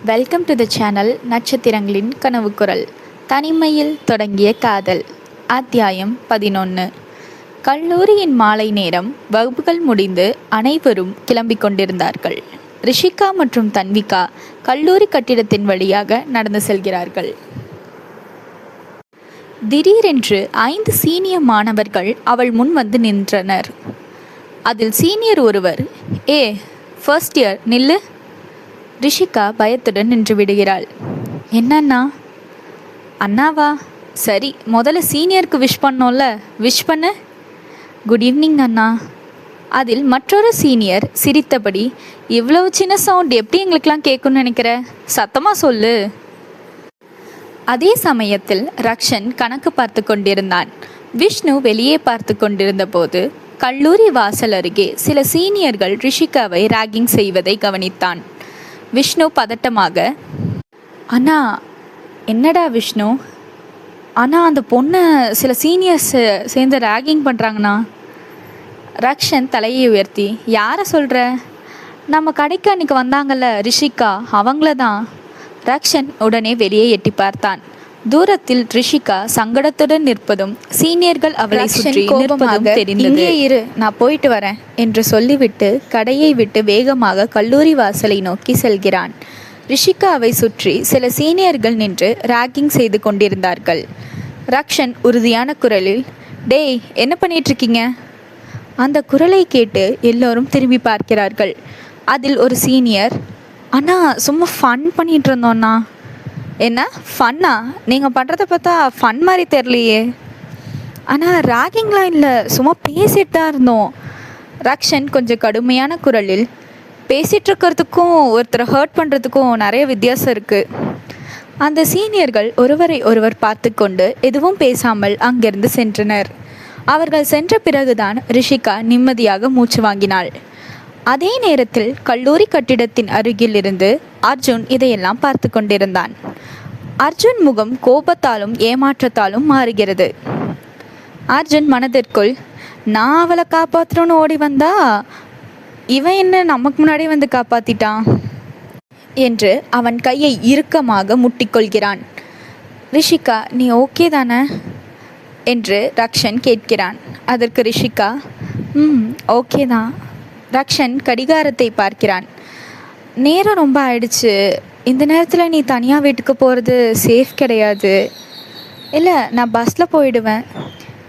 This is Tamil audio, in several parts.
Welcome to the channel. நட்சத்திரங்களின் கனவு குரல். தனிமையில் தொடங்கிய காதல். அத்தியாயம் 11. கல்லூரியின் மாலை நேரம். வகுப்புகள் முடிந்து அனைவரும் கிளம்பிக் கொண்டிருந்தார்கள். ரிஷிகா மற்றும் தன்விகா கல்லூரி கட்டிடத்தின் வழியாக நடந்து செல்கிறார்கள். திடீரென்று 5 சீனியர் மாணவர்கள் அவள் முன் வந்து நின்றனர். அதில் சீனியர் ஒருவர், ஃபர்ஸ்ட் இயர் நில்லு. ரிஷிகா பயத்துடன் நின்று விடுகிறாள். என்னண்ணா? அண்ணாவா? சரி, முதல்ல சீனியருக்கு விஷ் பண்ணோம்ல, விஷ் பண்ணு. குட் ஈவினிங் அண்ணா. அதில் மற்றொரு சீனியர் சிரித்தபடி, இவ்வளவு சின்ன சவுண்ட் எப்படி எங்களுக்கெல்லாம் கேட்கும்னு நினைக்கிற? சத்தமாக சொல்லு. அதே சமயத்தில் ரக்ஷன் கணக்கு பார்த்து கொண்டிருந்தான். விஷ்ணு வெளியே பார்த்து கொண்டிருந்த போது கல்லூரி வாசல் அருகே சில சீனியர்கள் ரிஷிகாவை ராகிங் செய்வதை கவனித்தான். விஷ்ணு பதட்டமாக, அண்ணா. என்னடா விஷ்ணு? அண்ணா, அந்த பொண்ணை சில சீனியர்ஸ் சேர்ந்து ராகிங் பண்ணுறாங்கண்ணா. ரக்ஷன் தலையை உயர்த்தி, யாரை சொல்கிற? நம்ம கடைக்கு அன்றைக்கி வந்தாங்கல்ல ரிஷிகா, அவங்கள தான். ரக்ஷன் உடனே வெளியே எட்டி பார்த்தான். தூரத்தில் ரிஷிகா சங்கடத்துடன் நிற்பதும் சீனியர்கள் அவளை சுற்றி நிற்பதும் தெரிந்தது. இங்கே இரு, நான் போயிட்டு வரேன் என்று சொல்லிவிட்டு கடையை விட்டு வேகமாக கல்லூரி வாசலை நோக்கி செல்கிறான். ரிஷிகாவை சுற்றி சில சீனியர்கள் நின்று ராகிங் செய்து கொண்டிருந்தார்கள். ரக்ஷன் உறுதியான குரலில், டேய், என்ன பண்ணிட்டு இருக்கீங்க? அந்த குரலை கேட்டு எல்லோரும் திரும்பி பார்க்கிறார்கள். அதில் ஒரு சீனியர், அண்ணா, சும்மா ஃபன் பண்ணிட்டு இருந்தோண்ணா. என்ன ஃபன்னா? நீங்கள் பண்ணுறத பார்த்தா ஃபன் மாதிரி தெரியலையே. ஆனால் ராகிங்லாம் இல்லை, சும்மா பேசிட்டு தான் இருந்தோம். ரக்ஷன் கொஞ்சம் கடுமையான குரலில், பேசிகிட்டு இருக்கிறதுக்கும் ஒருத்தரை ஹர்ட் பண்ணுறதுக்கும் நிறைய வித்தியாசம் இருக்குது. அந்த சீனியர்கள் ஒருவரை ஒருவர் பார்த்து கொண்டு எதுவும் பேசாமல் அங்கிருந்து சென்றனர். அவர்கள் சென்ற பிறகுதான் ரிஷிகா நிம்மதியாக மூச்சு வாங்கினாள். அதே நேரத்தில் கல்லூரி கட்டிடத்தின் அருகில் இருந்து அர்ஜுன் இதையெல்லாம் பார்த்து கொண்டிருந்தான். அர்ஜுன் முகம் கோபத்தாலும் ஏமாற்றத்தாலும் மாறுகிறது. அர்ஜுன் மனதிற்குள், நான் அவளை காப்பாற்றணும்னு ஓடி வந்தா இவன் என்ன நமக்கு முன்னாடி வந்து காப்பாத்திட்டான் என்று அவன் கையை இறுக்கமாக முட்டிக்கொள்கிறான். ரிஷிகா, நீ ஓகே தானே என்று ரக்ஷன் கேட்கிறான். அதற்கு ரிஷிகா, ஓகே தான். ரக்ஷன் கடிகாரத்தை பார்க்கிறான். நேரம் ரொம்ப ஆயிடுச்சு. இந்த நேரத்தில் நீ தனியாக வீட்டுக்கு போகிறது சேஃப் கிடையாது. இல்லை, நான் பஸ்ஸில் போயிடுவேன்.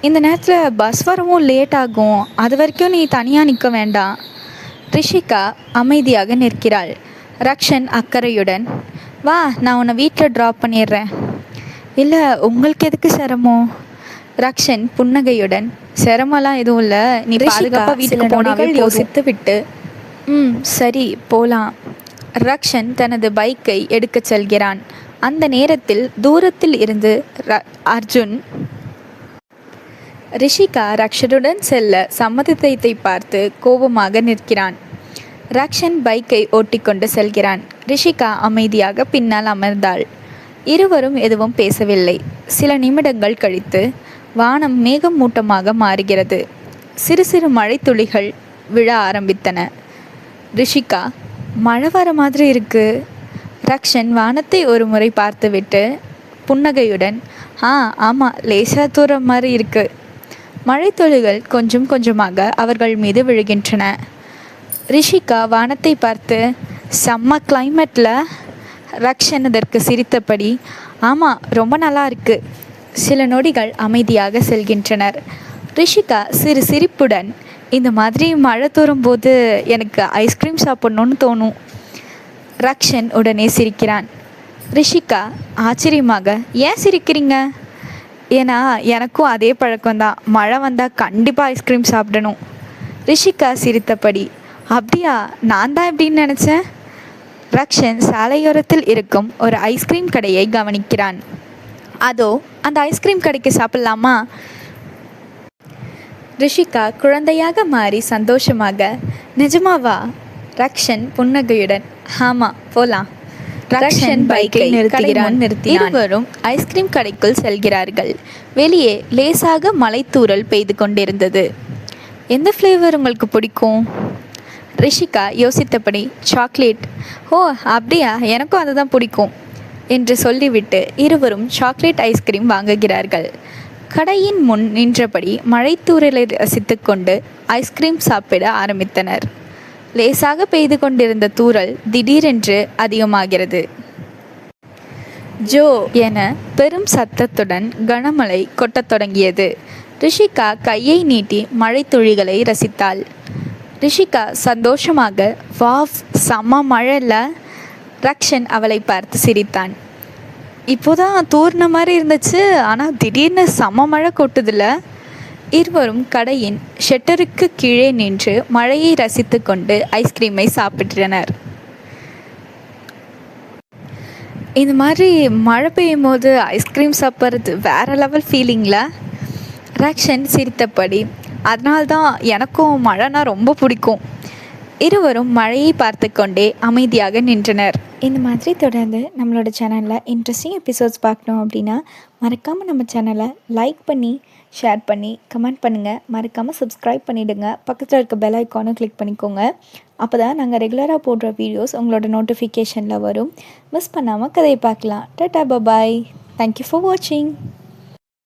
இந்த நேரத்தில் பஸ் வரவும் லேட் ஆகும். அது வரைக்கும் நீ தனியாக நிற்க வேண்டாம். ரிஷிகா அமைதியாக நிற்கிறாள். ரக்ஷன் அக்கறையுடன், வா, நான் உன்னை வீட்டில் ட்ராப் பண்ணிடுறேன். இல்லை, உங்களுக்கு எதுக்கு சிரமம்? ரக்ஷன் புன்னகையுடன், சிரமம்லாம் எதுவும் இல்லை, நீ பாதுகாப்பாக வீட்டுக்கு போனாலும் யோசித்து விட்டு, சரி போகலாம். ரக்ஷன் தனது பைக்கை எடுக்கச் செல்கிறான். அந்த நேரத்தில் தூரத்தில் இருந்து அர்ஜுன் ரிஷிகா ரக்ஷனுடன் செல்ல சம்மதத்தை பார்த்து கோபமாக நிற்கிறான். ரக்ஷன் பைக்கை ஓட்டிக்கொண்டு செல்கிறான். ரிஷிகா அமைதியாக பின்னால் அமர்ந்தாள். இருவரும் எதுவும் பேசவில்லை. சில நிமிடங்கள் கழித்து வானம் மேகமூட்டமாக மாறுகிறது. சிறு சிறு மழை துளிகள் விழ ஆரம்பித்தன. ரிஷிகா, மழை வர மாதிரி இருக்கு. ரக்ஷன் வானத்தை ஒரு முறை பார்த்துவிட்டு புன்னகையுடன், ஆமாம், லேசாக தூரம் மாதிரி இருக்கு. மழை துளிகள் கொஞ்சம் கொஞ்சமாக அவர்கள் மீது விழுகின்றன. ரிஷிகா வானத்தை பார்த்து, செம்ம கிளைமேட்டில். ரக்ஷன் அதற்கு சிரித்தபடி, ஆமாம், ரொம்ப நல்லா இருக்கு. சில நொடிகள் அமைதியாக செல்கின்றனர். ரிஷிகா சிறு சிரிப்புடன், இந்த மாதிரி மழை தூரும் போது எனக்கு ஐஸ்கிரீம் சாப்பிட்ணுன்னு தோணும். ரக்ஷன் உடனே சிரிக்கிறான். ரிஷிகா ஆச்சரியமாக, ஏன் சிரிக்கிறீங்க? ஏன்னா எனக்கும் அதே பழக்கம்தான். மழை வந்தால் கண்டிப்பாக ஐஸ்கிரீம் சாப்பிடணும். ரிஷிகா சிரித்தபடி, அப்படியா? நான் தான் எப்படின்னு நினச்சேன். ரக்ஷன் சாலையோரத்தில் இருக்கும் ஒரு ஐஸ்கிரீம் கடையை கவனிக்கிறான். அதோ அந்த ஐஸ்கிரீம் கடைக்கு சாப்பிட்லாமா? ரிஷிகா குழந்தையாக மாறி சந்தோஷமாக, நிஜமாவா? ரக்ஷன் புன்னகையுடன், ஆமாம், போலாம். ரக்ஷன் பைக்கை நிறுத்துகிறான். இருவரும் ஐஸ்கிரீம் கடைக்குள் செல்கிறார்கள். வெளியே லேசாக மலைத்தூறல் பெய்து கொண்டிருந்தது. எந்த ஃப்ளேவர் உங்களுக்கு பிடிக்கும்? ரிஷிகா யோசித்தபடி சாக்லேட், ஓ அப்படியா, எனக்கும் அதுதான் பிடிக்கும் என்று சொல்லிவிட்டு இருவரும் சாக்லேட் ஐஸ்கிரீம் வாங்குகிறார்கள். கடையின் முன் நின்றபடி மழைத்தூறலை ரசித்து கொண்டு ஐஸ்கிரீம் சாப்பிட ஆரம்பித்தனர். லேசாக பெய்து கொண்டிருந்த தூறல் திடீரென்று அதிகமாகிறது. ஜோ என பெரும் சத்தத்துடன் கனமழை கொட்டத் தொடங்கியது. ரிஷிகா கையை நீட்டி மழை துளிகளை ரசித்தாள். ரிஷிகா சந்தோஷமாக, வாவ் செம்ம மழைல. ரக்ஷன் அவளை பார்த்து சிரித்தான். இப்போதான் தூர்ன மாதிரி இருந்துச்சு, ஆனால் திடீர்னு செம்ம மழை கொட்டுதில்ல. இருவரும் கடையின் ஷட்டருக்கு கீழே நின்று மழையை ரசித்து கொண்டு ஐஸ்கிரீமை சாப்பிட்டனர். இந்த மாதிரி மழை பெய்யும் போது ஐஸ்கிரீம் சாப்பிட்றது வேறு லெவல் ஃபீலிங்கில். ரக்ஷன் சிரித்தபடி, அதனால்தான் எனக்கும் மழைனா ரொம்ப பிடிக்கும். இருவரும் மழையை பார்த்து கொண்டே அமைதியாக நின்றனர். இந்த மாதிரி தொடர்ந்து நம்மளோட சேனலில் இன்ட்ரெஸ்டிங் எபிசோட்ஸ் பார்க்கணும் அப்படின்னா மறக்காமல் நம்ம சேனலை லைக் பண்ணி, ஷேர் பண்ணி, கமெண்ட் பண்ணுங்கள். மறக்காமல் சப்ஸ்கிரைப் பண்ணிவிடுங்க. பக்கத்தில் இருக்க பெல் ஐக்கானும் கிளிக் பண்ணிக்கோங்க. அப்போ தான் நாங்கள் ரெகுலராக போடுற வீடியோஸ் உங்களோட நோட்டிஃபிகேஷனில் வரும். மிஸ் பண்ணாமல் கதையை பார்க்கலாம். டாடா, பபாய். தேங்க்யூ ஃபார் வாட்சிங்.